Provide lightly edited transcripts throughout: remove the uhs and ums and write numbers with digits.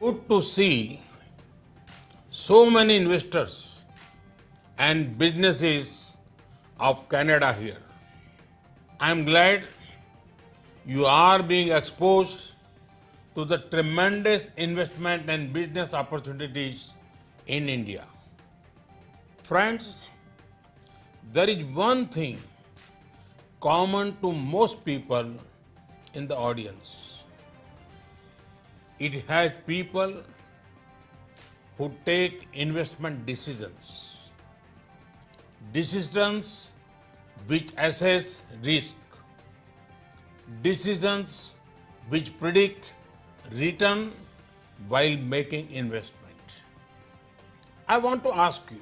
good to see so many investors and businesses of Canada here. I am glad you are being exposed to the tremendous investment and business opportunities in India. Friends, there is one thing common to most people in the audience. It has people who take investment decisions. Decisions which assess risk. Decisions which predict return while making investment. I want to ask you,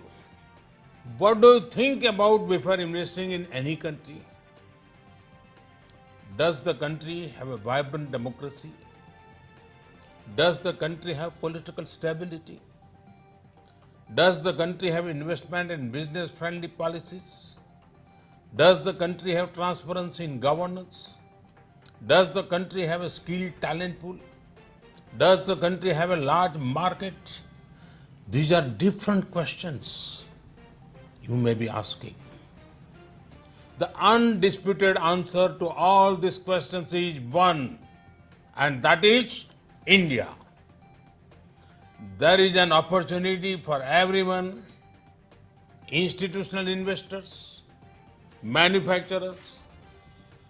what do you think about before investing in any country? Does the country have a vibrant democracy? Does the country have political stability? Does the country have investment and business friendly policies? Does the country have transparency in governance? Does the country have a skilled talent pool? Does the country have a large market? These are different questions you may be asking. The undisputed answer to all these questions is one, and that is India. There is an opportunity for everyone, institutional investors, manufacturers,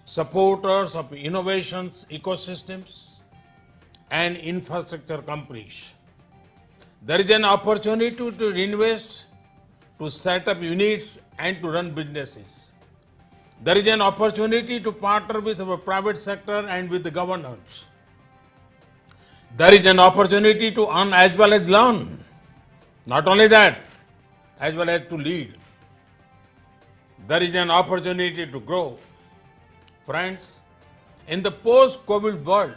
supporters of innovations, ecosystems, and infrastructure companies. There is an opportunity to invest, to set up units, and to run businesses. There is an opportunity to partner with our private sector and with the governments. There is an opportunity to earn as well as learn. Not only that, as well as to lead. There is an opportunity to grow. Friends, in the post-COVID world,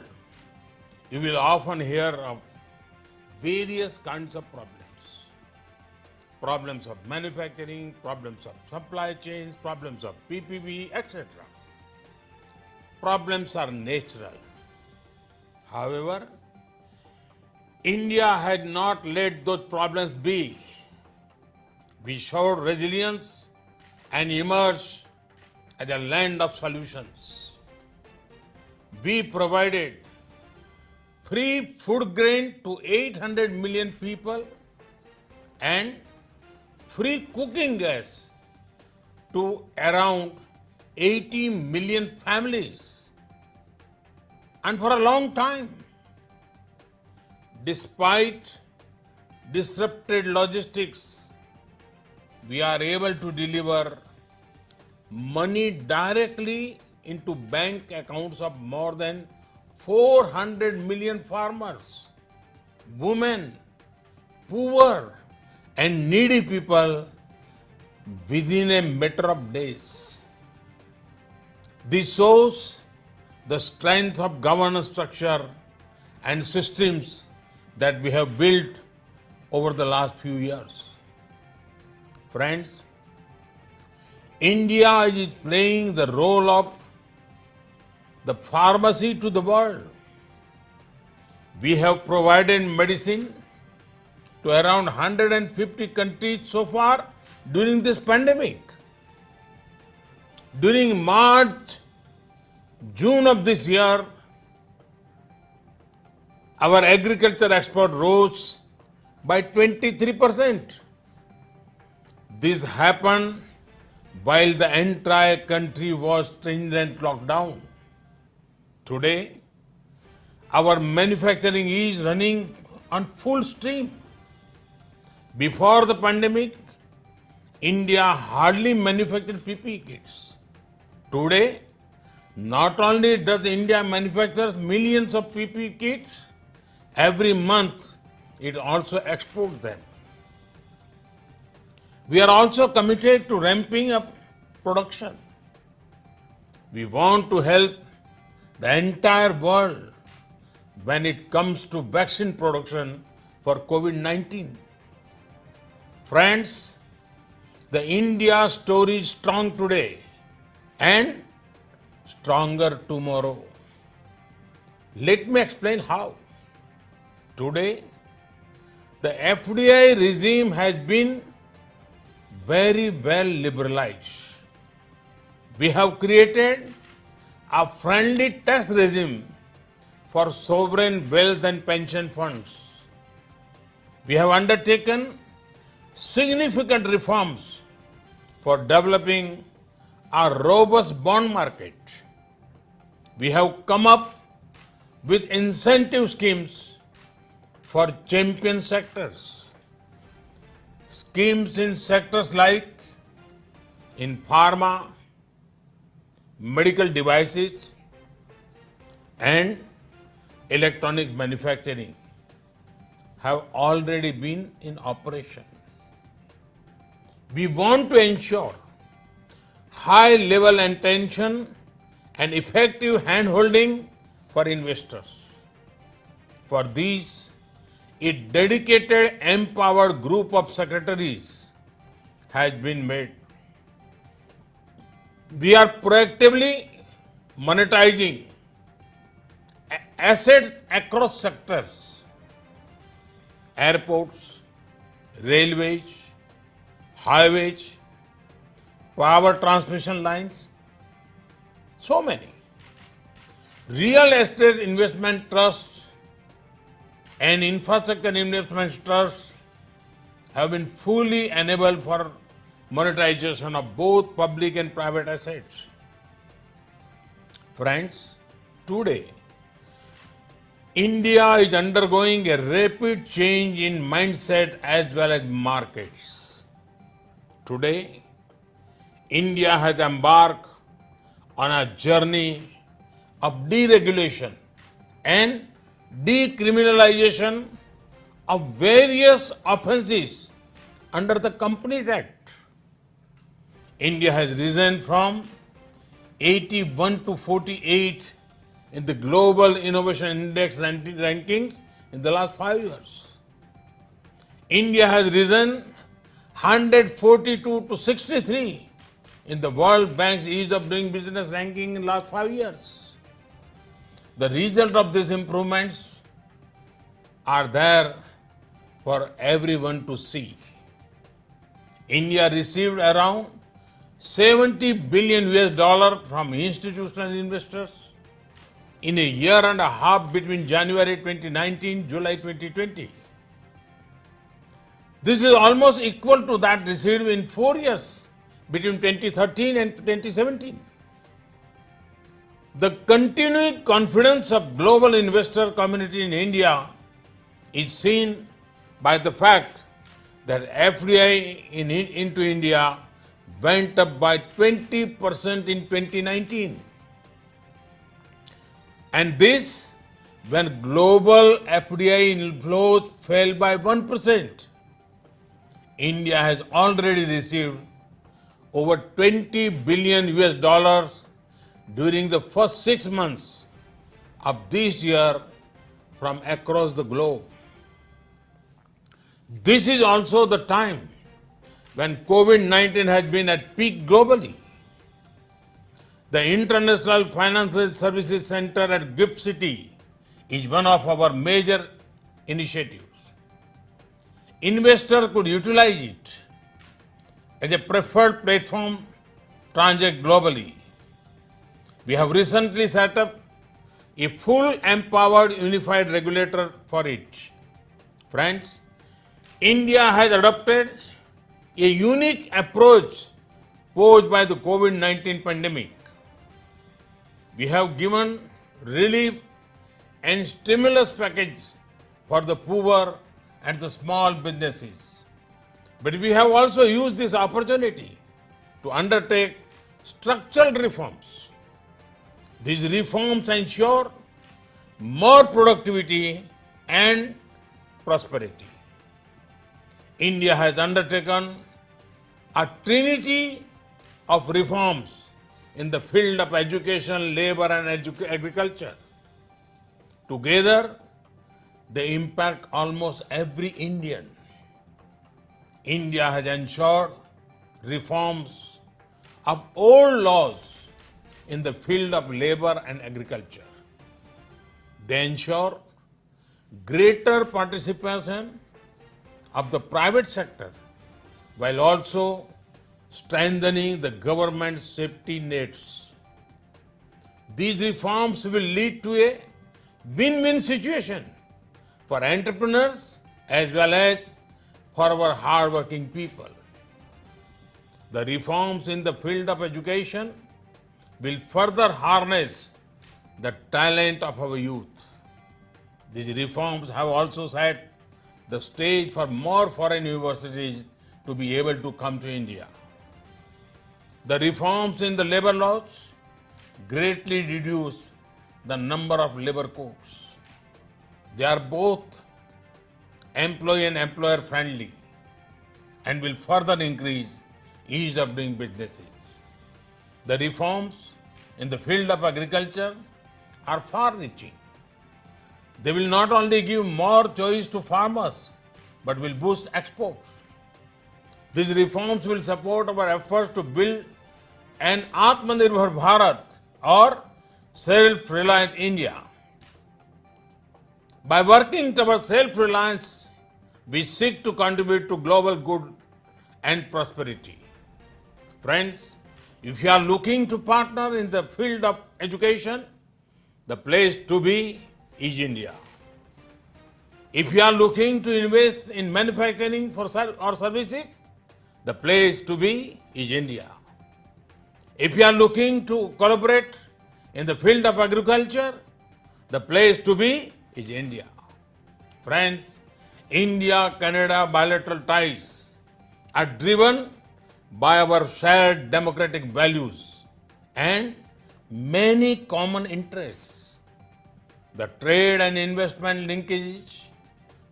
you will often hear of various kinds of problems. Problems of manufacturing, problems of supply chains, problems of PPP, etc. Problems are natural. However, India had not let those problems be. We showed resilience and emerged as a land of solutions. We provided free food grain to 800 million people and free cooking gas to around 80 million families. And for a long time, despite disrupted logistics, we are able to deliver money directly into bank accounts of more than 400 million farmers, women, poor and needy people within a matter of days. This shows the strength of governance structure and systems that we have built over the last few years. Friends, India is playing the role of the pharmacy to the world. We have provided medicine to around 150 countries so far during this pandemic. During March, June of this year, our agriculture export rose by 23%. This happened while the entire country was stringent lockdown. Today, our manufacturing is running on full stream. Before the pandemic, India hardly manufactured PPE kits. Today, not only does India manufacture millions of PPE kits, every month it also exports them. We are also committed to ramping up production. We want to help the entire world when it comes to vaccine production for COVID-19. Friends, the India story is strong today and stronger tomorrow. Let me explain how. Today, The FDI regime has been very well liberalized. We have created a friendly tax regime for sovereign wealth and pension funds. We have undertaken significant reforms for developing a robust bond market. We have come up with incentive schemes for champion sectors. Schemes in sectors like in pharma, medical devices, and electronic manufacturing have already been in operation. We want to ensure high level attention and effective handholding for investors. For these, a dedicated, empowered group of secretaries has been made. We are proactively monetizing assets across sectors: airports, railways, highways, power transmission lines, so many. Real estate investment trusts and infrastructure investment trusts have been fully enabled for monetization of both public and private assets. Friends, today, India is undergoing a rapid change in mindset as well as markets. Today, India has embarked on a journey of deregulation and decriminalization of various offences under the Companies Act. India has risen from 81 to 48 in the Global Innovation Index rankings in the last 5 years. India has risen 142 to 63 in the World Bank's Ease of Doing Business ranking in the last 5 years. The result of these improvements are there for everyone to see. India received around 70 billion US dollar from institutional investors in a year and a half between January 2019 July 2020. This is almost equal to that received in 4 years between 2013 and 2017. The continuing confidence of global investor community in India is seen by the fact that FDI into India went up by 20% in 2019. And this when global FDI inflows fell by 1%. India has already received over 20 billion US dollars during the first 6 months of this year from across the globe. This is also the time when COVID-19 has been at peak globally. The International Financial Services Center at GIFT City is one of our major initiatives. Investors could utilize it as a preferred platform to transact globally. We have recently set up a full empowered unified regulator for it. Friends, India has adopted a unique approach posed by the COVID-19 pandemic. We have given relief and stimulus package for the poor and the small businesses. But we have also used this opportunity to undertake structural reforms. These reforms ensure more productivity and prosperity. India has undertaken a trinity of reforms in the field of education, labor, and agriculture. Together, they impact almost every Indian. India has ensured reforms of old laws in the field of labor and agriculture. They ensure greater participation of the private sector while also strengthening the government's safety nets. These reforms will lead to a win-win situation for entrepreneurs as well as for our hard-working people. The reforms in the field of education will further harness the talent of our youth. These reforms have also set the stage for more foreign universities to be able to come to India. The reforms in the labor laws greatly reduce the number of labor codes. They are both employee and employer friendly and will further increase ease of doing businesses. The reforms in the field of agriculture are far-reaching. They will not only give more choice to farmers, but will boost exports. These reforms will support our efforts to build an Atmanirbhar Bharat or self-reliant India. By working towards self-reliance, we seek to contribute to global good and prosperity. Friends, if you are looking to partner in the field of education, the place to be is India. If you are looking to invest in manufacturing or services, the place to be is India. If you are looking to collaborate in the field of agriculture, the place to be is India. Friends, India-Canada bilateral ties are driven by our shared democratic values and many common interests. The trade and investment linkages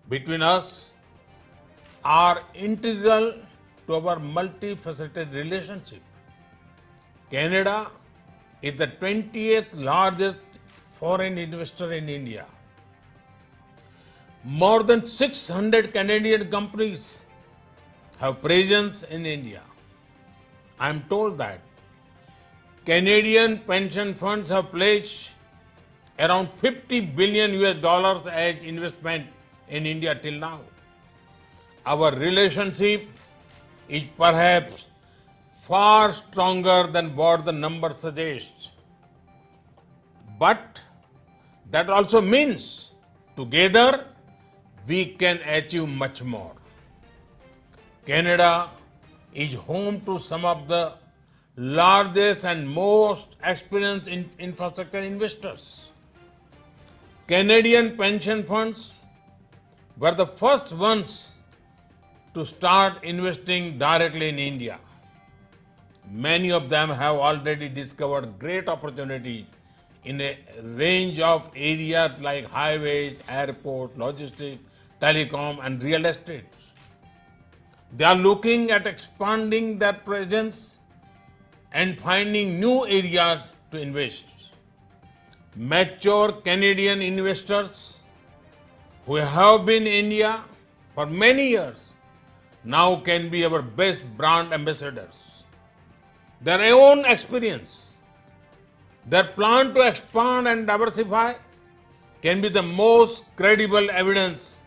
between us are integral to our multifaceted relationship. Canada is the 20th largest foreign investor in India. More than 600 Canadian companies have presence in India. I am told that Canadian pension funds have pledged around 50 billion US dollars as investment in India till now. Our relationship is perhaps far stronger than what the number suggests. But that also means together we can achieve much more. Canada is home to some of the largest and most experienced infrastructure investors. Canadian pension funds were the first ones to start investing directly in India. Many of them have already discovered great opportunities in a range of areas like highways, airports, logistics, telecom, and real estate. They are looking at expanding their presence and finding new areas to invest. Mature Canadian investors who have been in India for many years now can be our best brand ambassadors. Their own experience, their plan to expand and diversify can be the most credible evidence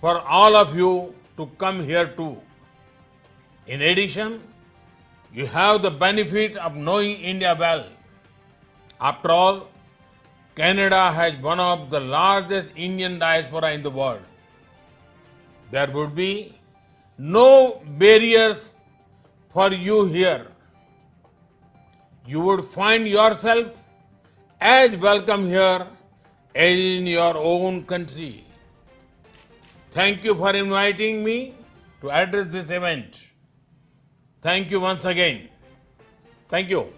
for all of you to come here too. In addition, you have the benefit of knowing India well. After all, Canada has one of the largest Indian diaspora in the world. There would be no barriers for you here. You would find yourself as welcome here as in your own country. Thank you for inviting me to address this event. Thank you once again. Thank you.